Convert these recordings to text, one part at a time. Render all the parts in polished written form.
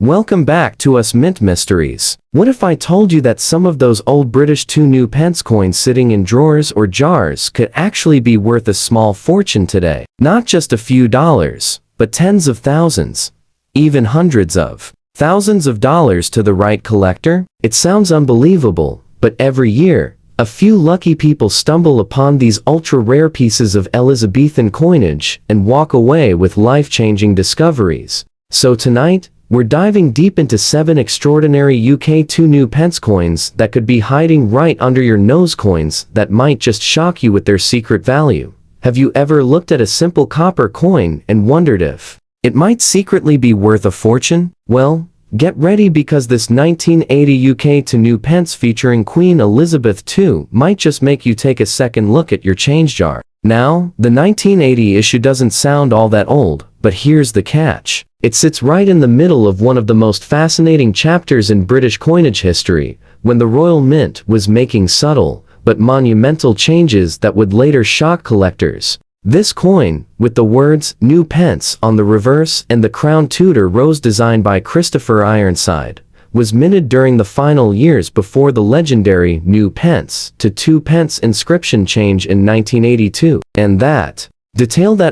Welcome back to Us Mint Mysteries. What if I told you that some of those old British 2 pence coins sitting in drawers or jars could actually be worth a small fortune today? Not just a few dollars, but tens of thousands, even hundreds of thousands of dollars to the right collector? It sounds unbelievable, but every year, a few lucky people stumble upon these ultra-rare pieces of Elizabethan coinage and walk away with life-changing discoveries. So tonight, we're diving deep into 7 extraordinary UK 2 pence coins that could be hiding right under your nose, coins that might just shock you with their secret value. Have you ever looked at a simple copper coin and wondered if it might secretly be worth a fortune? Well, get ready, because this 1980 UK 2 pence featuring Queen Elizabeth II might just make you take a second look at your change jar. Now, the 1980 issue doesn't sound all that old, but here's the catch. It sits right in the middle of one of the most fascinating chapters in British coinage history, when the Royal Mint was making subtle, but monumental changes that would later shock collectors. This coin, with the words "New Pence" on the reverse and the Crown Tudor rose designed by Christopher Ironside, was minted during the final years before the legendary New Pence to 2 pence inscription change in 1982. And that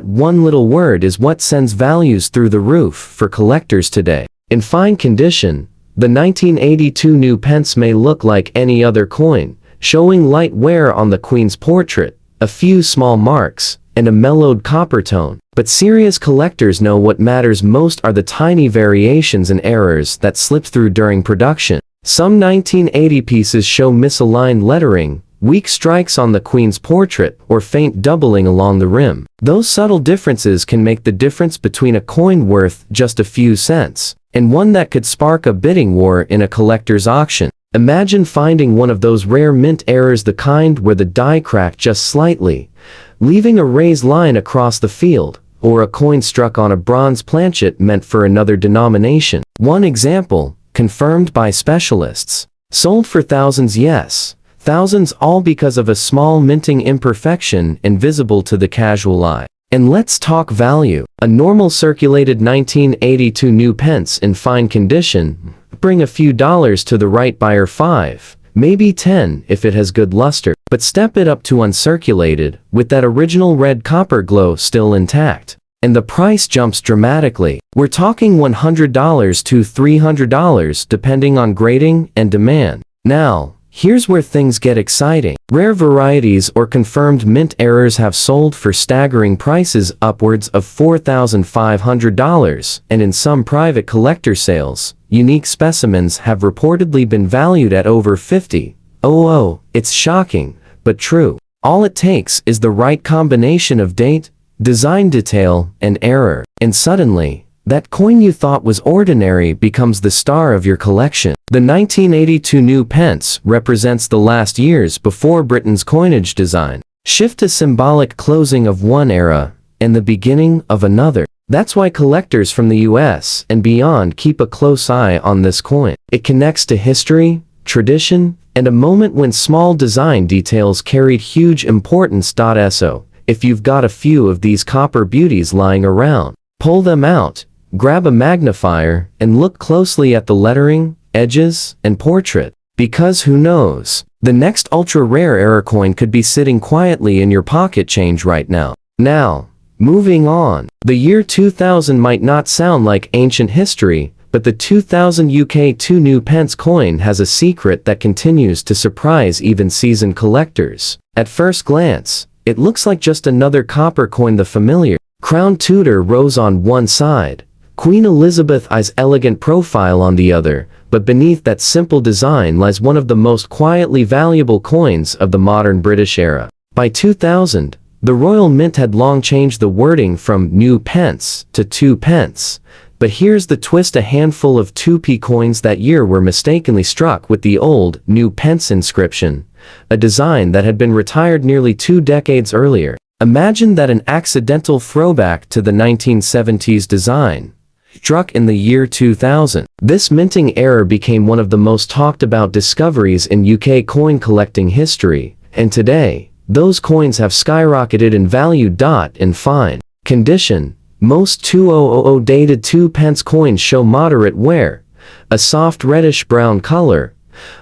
one little word is what sends values through the roof for collectors today. In fine condition, the 1982 New Pence may look like any other coin, showing light wear on the Queen's portrait, a few small marks, and a mellowed copper tone. But serious collectors know what matters most are the tiny variations and errors that slip through during production. Some 1980 pieces show misaligned lettering, weak strikes on the Queen's portrait, or faint doubling along the rim. Those subtle differences can make the difference between a coin worth just a few cents and one that could spark a bidding war in a collector's auction. Imagine finding one of those rare mint errors, the kind where the die cracked just slightly, leaving a raised line across the field, or a coin struck on a bronze planchet meant for another denomination. One example, confirmed by specialists, sold for thousands, yes, thousands, all because of a small minting imperfection invisible to the casual eye. And let's talk value. A normal circulated 1982 New Pence in fine condition bring a few dollars to the right buyer, 5, maybe 10 if it has good luster. But step it up to uncirculated, with that original red copper glow still intact, and the price jumps dramatically. We're talking $100 to $300 depending on grading and demand. Now, here's where things get exciting. Rare varieties or confirmed mint errors have sold for staggering prices, upwards of $4,500, and in some private collector sales, unique specimens have reportedly been valued at over $50,000. It's shocking, but true. All it takes is the right combination of date, design detail, and error, and suddenly, that coin you thought was ordinary becomes the star of your collection. The 1982 New Pence represents the last years before Britain's coinage design. Shift a symbolic closing of one era and the beginning of another. That's why collectors from the US and beyond keep a close eye on this coin. It connects to history, tradition, and a moment when small design details carried huge importance. So, if you've got a few of these copper beauties lying around, pull them out, grab a magnifier, and look closely at the lettering, edges, and portrait. Because who knows, the next ultra-rare era coin could be sitting quietly in your pocket change right now. Now, moving on. The year 2000 might not sound like ancient history, but the 2000 UK 2 pence coin has a secret that continues to surprise even seasoned collectors. At first glance, it looks like just another copper coin, the familiar Crown Tudor rose on one side, Queen Elizabeth I's elegant profile on the other, but beneath that simple design lies one of the most quietly valuable coins of the modern British era. By 2000, the Royal Mint had long changed the wording from New Pence to 2 pence. But here's the twist: a handful of 2p coins that year were mistakenly struck with the old New Pence inscription, a design that had been retired nearly 2 decades earlier. Imagine that, an accidental throwback to the 1970s design, struck in the year 2000. This minting error became one of the most talked about discoveries in UK coin collecting history, and today, those coins have skyrocketed in value. In fine condition, Most 2000 dated 2 pence coins show moderate wear, a soft reddish-brown color,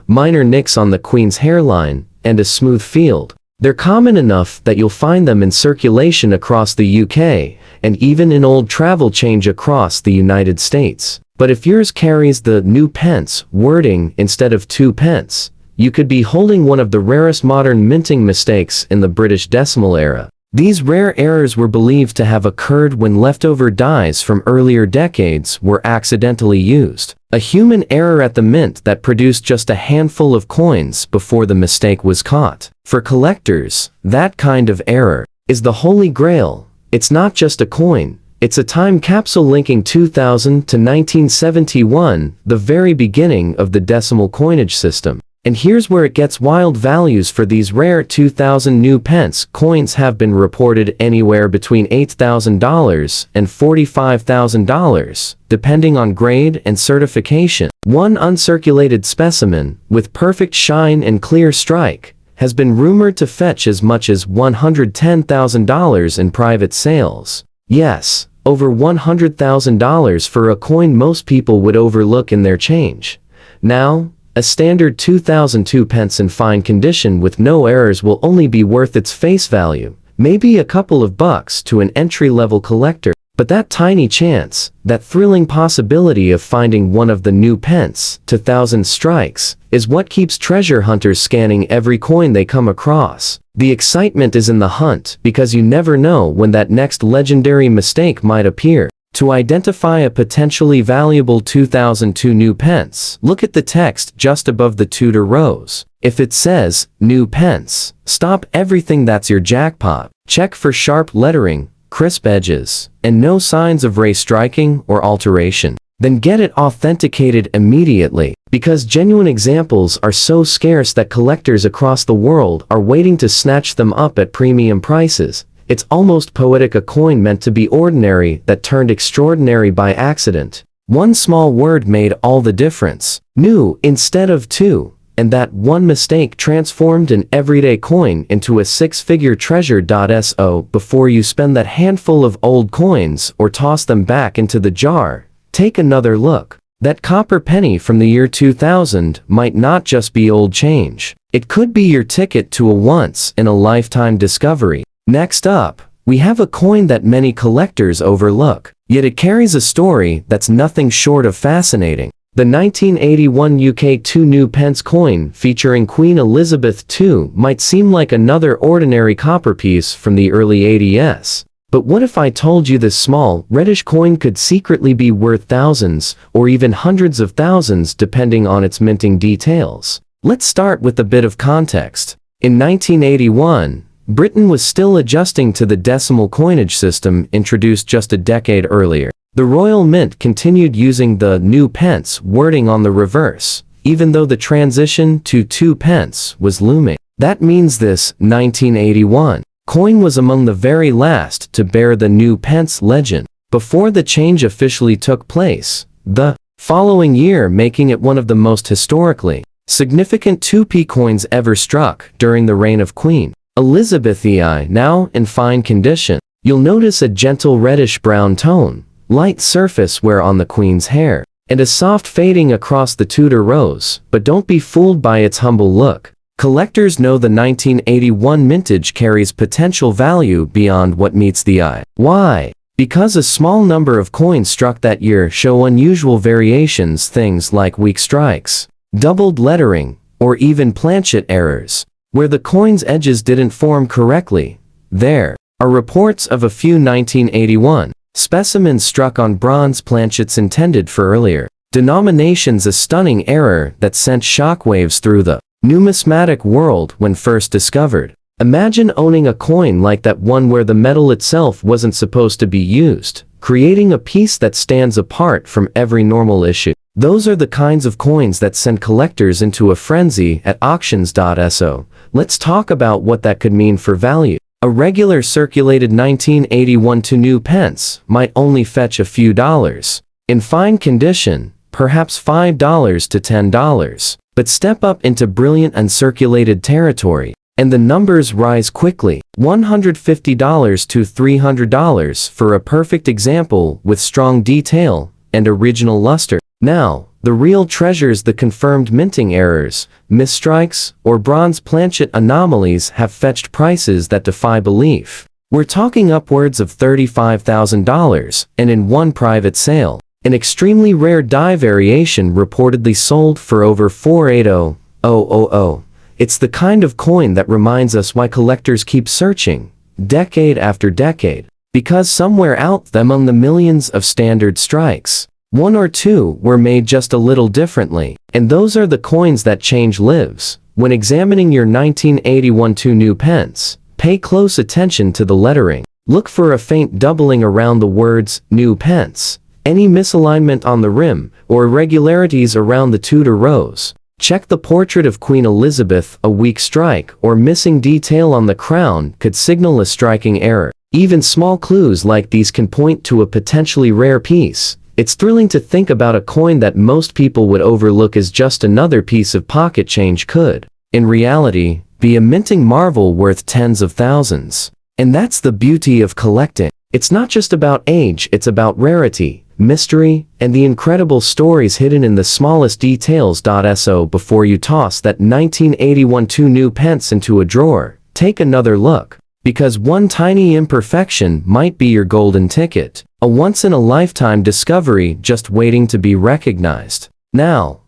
minor nicks on the Queen's hairline, and a smooth field. They're common enough that you'll find them in circulation across the UK, and even in old travel change across the United States. But if yours carries the "new pence" wording instead of 2 pence, you could be holding one of the rarest modern minting mistakes in the British decimal era. These rare errors were believed to have occurred when leftover dies from earlier decades were accidentally used. A human error at the mint that produced just a handful of coins before the mistake was caught. For collectors, that kind of error is the holy grail. It's not just a coin, it's a time capsule linking 2000 to 1971, the very beginning of the decimal coinage system. And here's where it gets wild. Values for these rare 2000 new pence coins have been reported anywhere between $8,000 and $45,000, depending on grade and certification. One uncirculated specimen, with perfect shine and clear strike, has been rumored to fetch as much as $110,000 in private sales. Yes, over $100,000 for a coin most people would overlook in their change. Now, a standard 2002 pence in fine condition with no errors will only be worth its face value, maybe a couple of bucks to an entry-level collector. But that tiny chance, that thrilling possibility of finding one of the new pence to thousand strikes, is what keeps treasure hunters scanning every coin they come across. The excitement is in the hunt because you never know when that next legendary mistake might appear. To identify a potentially valuable 2002 new pence, look at the text just above the Tudor rose. If it says, "new pence," stop everything. That's your jackpot. Check for sharp lettering, crisp edges, and no signs of ray striking or alteration. Then get it authenticated immediately, because genuine examples are so scarce that collectors across the world are waiting to snatch them up at premium prices. It's almost poetic, a coin meant to be ordinary that turned extraordinary by accident. One small word made all the difference. New instead of two. And that one mistake transformed an everyday coin into a six-figure treasure. So before you spend that handful of old coins or toss them back into the jar, take another look. That copper penny from the year 2000 might not just be old change. It could be your ticket to a once-in-a-lifetime discovery. Next up, we have a coin that many collectors overlook, yet it carries a story that's nothing short of fascinating. The 1981 UK 2 new pence coin featuring Queen Elizabeth II might seem like another ordinary copper piece from the early 80s. But what if I told you this small, reddish coin could secretly be worth thousands, or even hundreds of thousands depending on its minting details? Let's start with a bit of context. In 1981, Britain was still adjusting to the decimal coinage system introduced just a decade earlier. The Royal Mint continued using the "new pence" wording on the reverse, even though the transition to 2 pence was looming. That means this 1981 coin was among the very last to bear the "new pence" legend, before the change officially took place, the following year making it one of the most historically significant 2p coins ever struck during the reign of Queen Elizabeth II. Now in fine condition, you'll notice a gentle reddish-brown tone, light surface wear on the Queen's hair, and a soft fading across the Tudor rose, but don't be fooled by its humble look. Collectors know the 1981 mintage carries potential value beyond what meets the eye. Why? Because a small number of coins struck that year show unusual variations, things like weak strikes, doubled lettering, or even planchet errors, where the coin's edges didn't form correctly. There are reports of a few 1981 specimens struck on bronze planchets intended for earlier denominations, a stunning error that sent shockwaves through the numismatic world when first discovered. Imagine owning a coin like that, one where the metal itself wasn't supposed to be used, creating a piece that stands apart from every normal issue. Those are the kinds of coins that send collectors into a frenzy at auctions. So let's talk about what that could mean for value. A regular circulated 1981 2 new pence might only fetch a few dollars. In fine condition, perhaps $5 to $10. But step up into brilliant uncirculated territory. and the numbers rise quickly. $150 to $300 for a perfect example with strong detail and original luster. Now, the real treasures, the confirmed minting errors, misstrikes, or bronze planchet anomalies have fetched prices that defy belief. We're talking upwards of $35,000, and in one private sale, an extremely rare die variation reportedly sold for over $480,000. It's the kind of coin that reminds us why collectors keep searching, decade after decade, because somewhere out there among the millions of standard strikes, one or two were made just a little differently, and those are the coins that change lives. When examining your 1981 2 new pence, pay close attention to the lettering. Look for a faint doubling around the words "new pence," any misalignment on the rim, or irregularities around the Tudor rows. Check the portrait of Queen Elizabeth. A weak strike or missing detail on the crown could signal a striking error. Even small clues like these can point to a potentially rare piece. It's thrilling to think about a coin that most people would overlook as just another piece of pocket change could, in reality, be a minting marvel worth tens of thousands. And that's the beauty of collecting. It's not just about age, it's about rarity, mystery, and the incredible stories hidden in the smallest details. So before you toss that 1981 2 new pence into a drawer, take another look. Because one tiny imperfection might be your golden ticket, a once-in-a-lifetime discovery just waiting to be recognized. Now,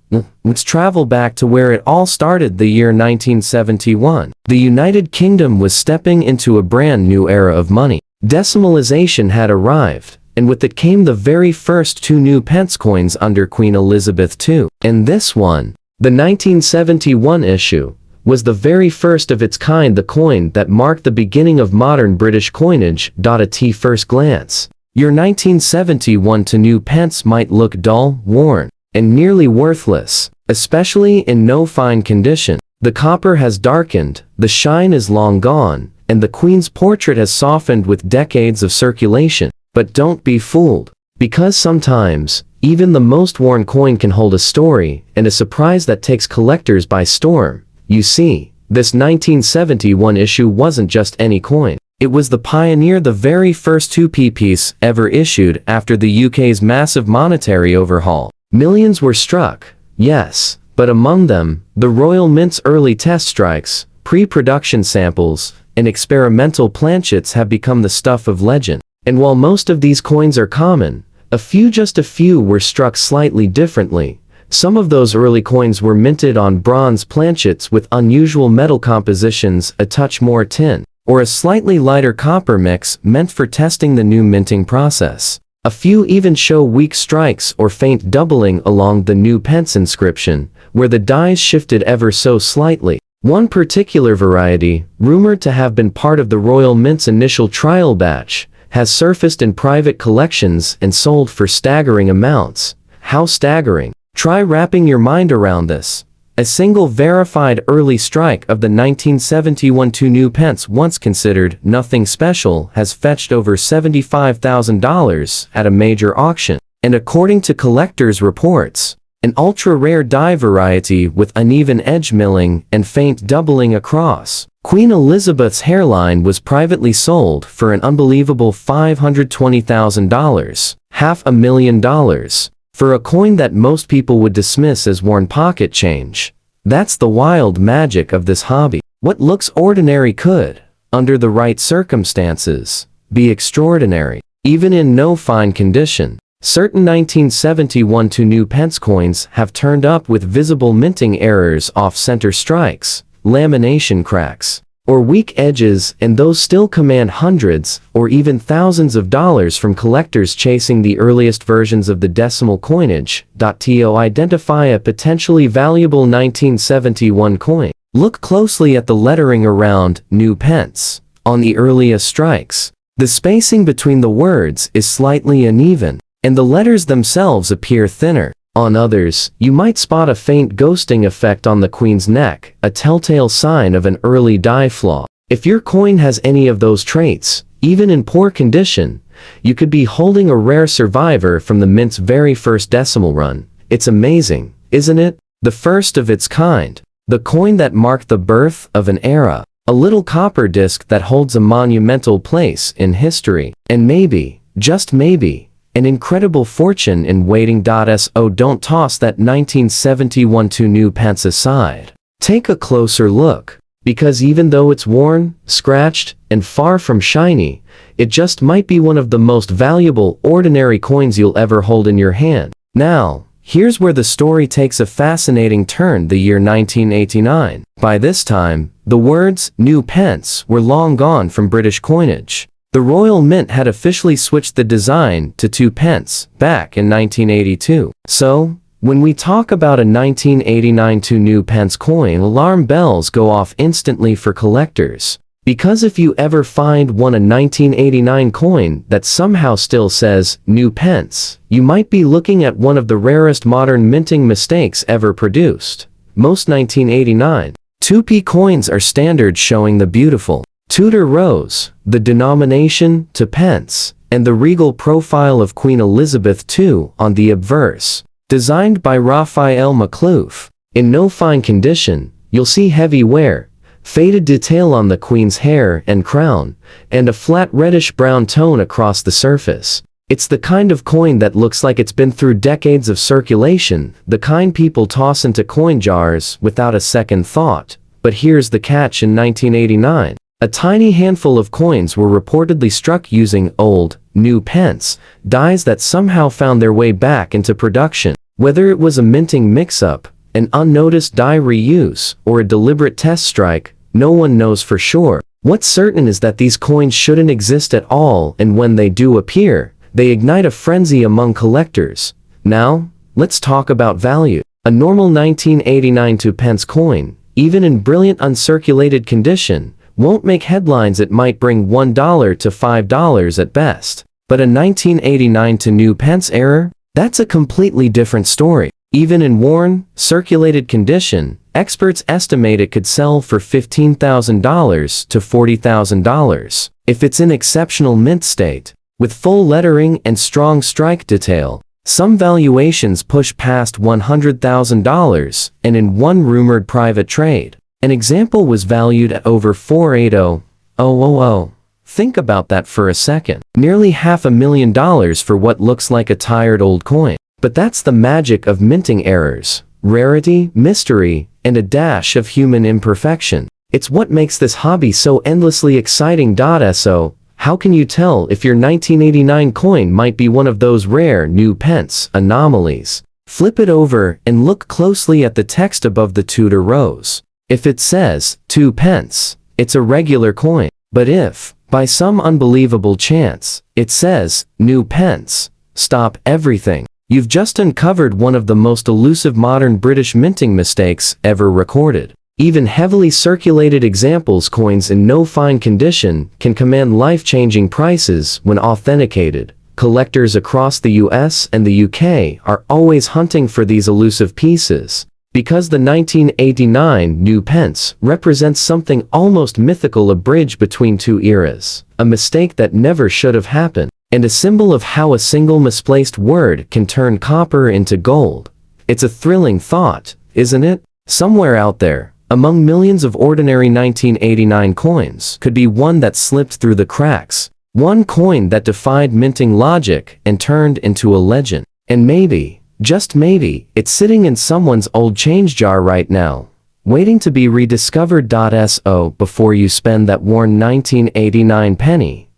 let's travel back to where it all started, the year 1971. The United Kingdom was stepping into a brand new era of money. Decimalization had arrived, and with it came the very first 2 new pence coins under Queen Elizabeth II. And this one, the 1971 issue, was the very first of its kind, the coin that marked the beginning of modern British coinage. At first glance, your 1971 2 new pence might look dull, worn, and nearly worthless, especially in no fine condition. The copper has darkened, the shine is long gone, and the Queen's portrait has softened with decades of circulation. But don't be fooled, because sometimes, even the most worn coin can hold a story and a surprise that takes collectors by storm. You see, this 1971 issue wasn't just any coin. It was the pioneer, the very first 2p piece ever issued after the UK's massive monetary overhaul. Millions were struck, yes, but among them, the Royal Mint's early test strikes, pre-production samples, and experimental planchets have become the stuff of legend. And while most of these coins are common, just a few were struck slightly differently. Some of those early coins were minted on bronze planchets with unusual metal compositions, a touch more tin, or a slightly lighter copper mix meant for testing the new minting process. A few even show weak strikes or faint doubling along the new pence inscription, where the dies shifted ever so slightly. One particular variety, rumored to have been part of the Royal Mint's initial trial batch, has surfaced in private collections and sold for staggering amounts. How staggering? Try wrapping your mind around this. A single verified early strike of the 1971 2 new pence, once considered nothing special, has fetched over $75,000 at a major auction. And according to collectors' reports, an ultra-rare die variety with uneven edge milling and faint doubling across Queen Elizabeth's hairline was privately sold for an unbelievable $520,000, $500,000. For a coin that most people would dismiss as worn pocket change. That's the wild magic of this hobby. What looks ordinary could, under the right circumstances, be extraordinary. Even in no fine condition, certain 1971 2 new pence coins have turned up with visible minting errors, off-center strikes, lamination cracks, or weak edges, and those still command hundreds or even thousands of dollars from collectors chasing the earliest versions of the decimal coinage. To identify a potentially valuable 1971 coin, look closely at the lettering around "new pence." On the earliest strikes, the spacing between the words is slightly uneven, and the letters themselves appear thinner. On others, you might spot a faint ghosting effect on the Queen's neck, a telltale sign of an early die flaw. If your coin has any of those traits, even in poor condition, you could be holding a rare survivor from the Mint's very first decimal run. It's amazing, isn't it? The first of its kind. The coin that marked the birth of an era. A little copper disc that holds a monumental place in history. And maybe, just maybe, an incredible fortune in waiting. So don't toss that 1971 2 new pence aside. Take a closer look. Because even though it's worn, scratched, and far from shiny, it just might be one of the most valuable, ordinary coins you'll ever hold in your hand. Now, here's where the story takes a fascinating turn. The year 1989. By this time, the words, new pence, were long gone from British coinage. The Royal Mint had officially switched the design to 2 pence, back in 1982. So, when we talk about a 1989 2 new pence coin, alarm bells go off instantly for collectors. Because if you ever find a 1989 coin that somehow still says, new pence, you might be looking at one of the rarest modern minting mistakes ever produced. Most 1989 2p coins are standard, showing the beautiful Tudor rose, the denomination to pence, and the regal profile of Queen Elizabeth II on the obverse. Designed by Raphael Maklouf. In no fine condition, you'll see heavy wear, faded detail on the Queen's hair and crown, and a flat reddish-brown tone across the surface. It's the kind of coin that looks like it's been through decades of circulation, the kind people toss into coin jars without a second thought. But here's the catch: in 1989, a tiny handful of coins were reportedly struck using old, new pence dies that somehow found their way back into production. Whether it was a minting mix-up, an unnoticed die reuse, or a deliberate test strike, no one knows for sure. What's certain is that these coins shouldn't exist at all, and when they do appear, they ignite a frenzy among collectors. Now, let's talk about value. A normal 1989 2 pence coin, even in brilliant uncirculated condition, won't make headlines. It might bring $1 to $5 at best. But a 1989 2 new pence error? That's a completely different story. Even in worn, circulated condition, experts estimate it could sell for $15,000 to $40,000. If it's in exceptional mint state, with full lettering and strong strike detail, some valuations push past $100,000, and in one rumored private trade, an example was valued at over $480,000. Think about that for a second. Nearly $500,000 for what looks like a tired old coin. But that's the magic of minting errors, rarity, mystery, and a dash of human imperfection. It's what makes this hobby so endlessly exciting. So, how can you tell if your 1989 coin might be one of those rare new pence anomalies? Flip it over and look closely at the text above the Tudor rose. If it says 2 pence, it's a regular coin. But if, by some unbelievable chance, it says, new pence, stop everything. You've just uncovered one of the most elusive modern British minting mistakes ever recorded. Even heavily circulated examples coins in no fine condition can command life-changing prices when authenticated. Collectors across the US and the UK are always hunting for these elusive pieces. Because the 1989 new pence represents something almost mythical, a bridge between two eras, a mistake that never should have happened, and a symbol of how a single misplaced word can turn copper into gold. It's a thrilling thought, isn't it? Somewhere out there, among millions of ordinary 1989 coins, could be one that slipped through the cracks, one coin that defied minting logic and turned into a legend. And maybe, just maybe, it's sitting in someone's old change jar right now, waiting to be rediscovered. So, before you spend that worn 1989 penny,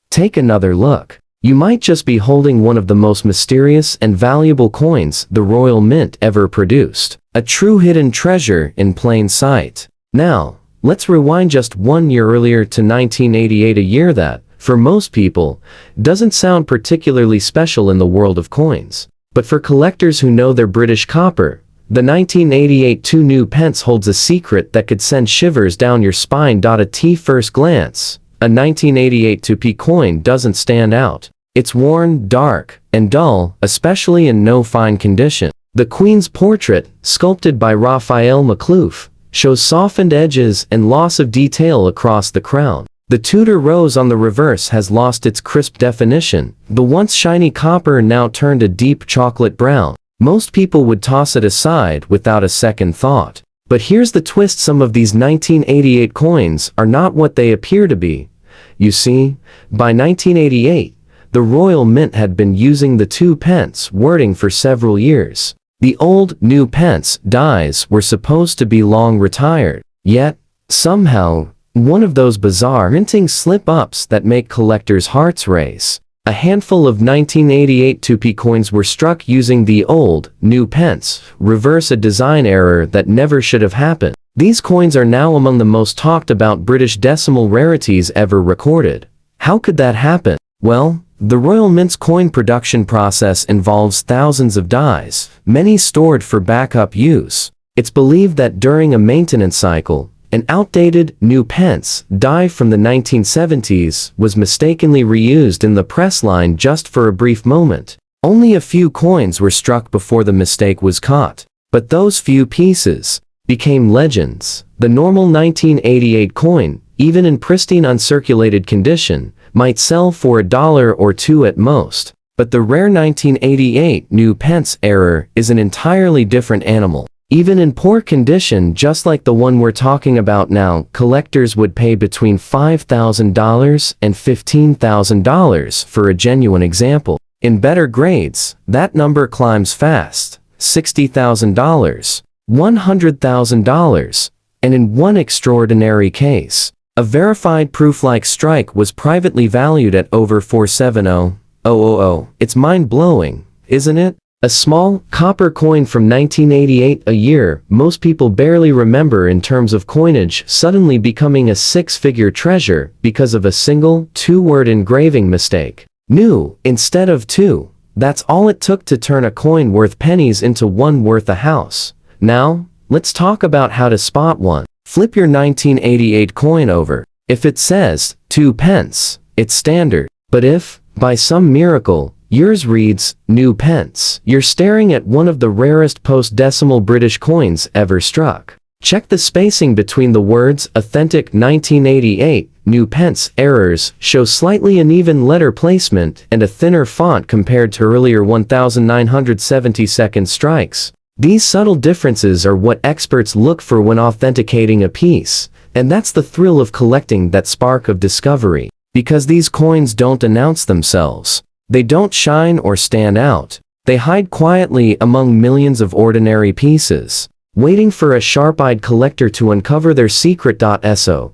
take another look. You might just be holding one of the most mysterious and valuable coins the Royal Mint ever produced, a true hidden treasure in plain sight. Now, let's rewind just 1 year earlier to 1988, a year that, for most people, doesn't sound particularly special in the world of coins. But for collectors who know their British copper, the 1988 2 new pence holds a secret that could send shivers down your spine. At first glance, a 1988 2p coin doesn't stand out. It's worn, dark, and dull, especially in no fine condition. The Queen's portrait, sculpted by Raphael Maklouf, shows softened edges and loss of detail across the crown. The Tudor rose on the reverse has lost its crisp definition, the once shiny copper now turned a deep chocolate brown. Most people would toss it aside without a second thought. But here's the twist: some of these 1988 coins are not what they appear to be. You see, by 1988, the Royal Mint had been using the 2 pence wording for several years. The old, new pence dies were supposed to be long retired. Yet, somehow, one of those bizarre minting slip-ups that make collectors' hearts race. A handful of 1988 2p coins were struck using the old, new pence, reverse a design error that never should have happened. These coins are now among the most talked about British decimal rarities ever recorded. How could that happen? Well, the Royal Mint's coin production process involves thousands of dies, many stored for backup use. It's believed that during a maintenance cycle, an outdated, new pence die from the 1970s was mistakenly reused in the press line just for a brief moment. Only a few coins were struck before the mistake was caught. But those few pieces became legends. The normal 1988 coin, even in pristine uncirculated condition, might sell for $1 or $2 at most. But the rare 1988 new pence error is an entirely different animal. Even in poor condition, just like the one we're talking about now, collectors would pay between $5,000 and $15,000 for a genuine example. In better grades, that number climbs fast: $60,000, $100,000, and in one extraordinary case, a verified proof-like strike was privately valued at over $470,000. It's mind-blowing, isn't it? A small, copper coin from 1988, a year most people barely remember in terms of coinage, suddenly becoming a six-figure treasure because of a single, two-word engraving mistake. New, instead of two. That's all it took to turn a coin worth pennies into one worth a house. Now, let's talk about how to spot one. Flip your 1988 coin over. If it says 2 pence, it's standard. But if, by some miracle, yours reads new pence, you're staring at one of the rarest post-decimal British coins ever struck. Check the spacing between the words. Authentic 1988 new pence errors show slightly uneven letter placement and a thinner font compared to earlier 1972 strikes. These subtle differences are what experts look for when authenticating a piece, and that's the thrill of collecting, that spark of discovery. Because these coins don't announce themselves. They don't shine or stand out. They hide quietly among millions of ordinary pieces, waiting for a sharp-eyed collector to uncover their secret. So,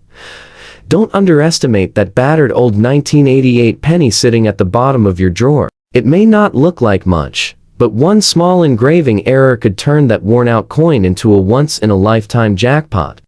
don't underestimate that battered old 1988 penny sitting at the bottom of your drawer. It may not look like much, but one small engraving error could turn that worn-out coin into a once-in-a-lifetime jackpot.